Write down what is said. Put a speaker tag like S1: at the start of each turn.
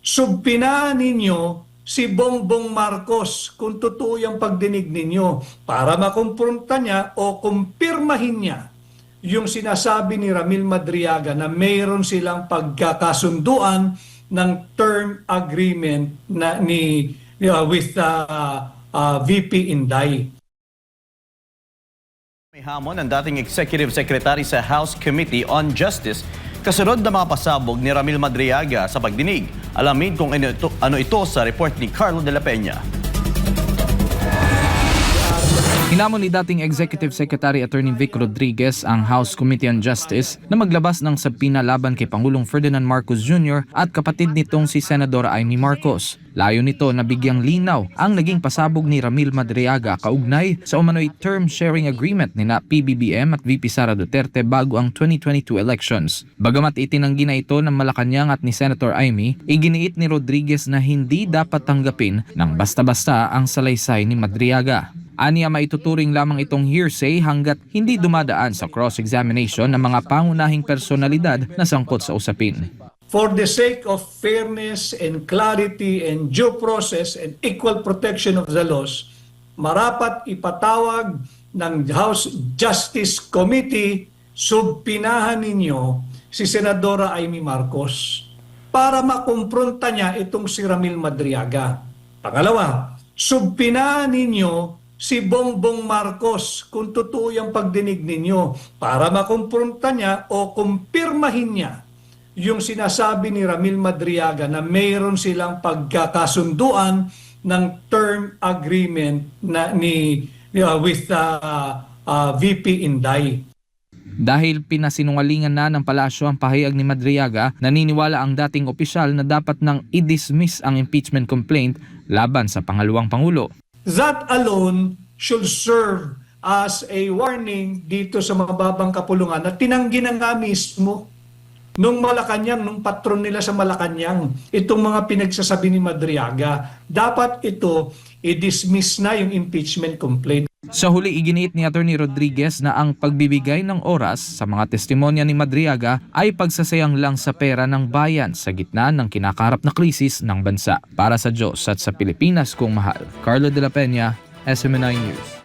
S1: subpinahan ninyo si Bongbong Marcos kung totoo yung pagdinig ninyo para makumpronta niya o kumpirmahin niya yung sinasabi ni Ramil Madriaga na mayroon silang pagkakasunduan ng term agreement na with VP Inday.
S2: May hamon ang dating Executive Secretary sa House Committee on Justice kasunod na mga pasabog ni Ramil Madriaga sa pagdinig. Alamin kung ano ito sa report ni Carlo de la Peña.
S3: Hinamon ni dating Executive Secretary Attorney Vic Rodriguez ang House Committee on Justice na maglabas ng subpoena laban kay Pangulong Ferdinand Marcos Jr. at kapatid nitong si Senadora Amy Marcos. Layo nito na bigyang linaw ang naging pasabog ni Ramil Madriaga kaugnay sa umano'y term sharing agreement nina PBBM at VP Sara Duterte bago ang 2022 elections. Bagamat itinanggi na ito ng Malacanang at ni Senator Amy, iginiit ni Rodriguez na hindi dapat tanggapin ng basta-basta ang salaysay ni Madriaga. Aniya maituturing lamang itong hearsay hanggat hindi dumadaan sa cross-examination ng mga pangunahing personalidad na sangkot sa usapin.
S1: For the sake of fairness and clarity and due process and equal protection of the laws, marapat ipatawag ng House Justice Committee, subpinahan ninyo si Senadora Amy Marcos para makumpronta niya itong si Ramil Madriaga. Pangalawa, subpinahan ninyo si Bongbong Marcos kung totoo yung pagdinig ninyo para makumpronta niya o kumpirmahin niya yung sinasabi ni Ramil Madriaga na mayroon silang pagkakasunduan ng term agreement na with VP Inday.
S3: Dahil pinasinungalingan na ng palasyo ang pahayag ni Madriaga, naniniwala ang dating opisyal na dapat nang i-dismiss ang impeachment complaint laban sa pangalawang Pangulo.
S1: That alone should serve as a warning dito sa mababang kapulungan na tinanggi na nga mismo nung Malacanang, nung patron nila sa Malacanang, itong mga pinagsasabi ni Madriaga. Dapat ito i-dismiss na yung impeachment complaint.
S3: Sa huli, iginiit ni Attorney Rodriguez na ang pagbibigay ng oras sa mga testimonya ni Madriaga ay pagsasayang lang sa pera ng bayan sa gitna ng kinakaharap na krisis ng bansa. Para sa Diyos at sa Pilipinas kong mahal, Carlo de la Peña, SMNI News.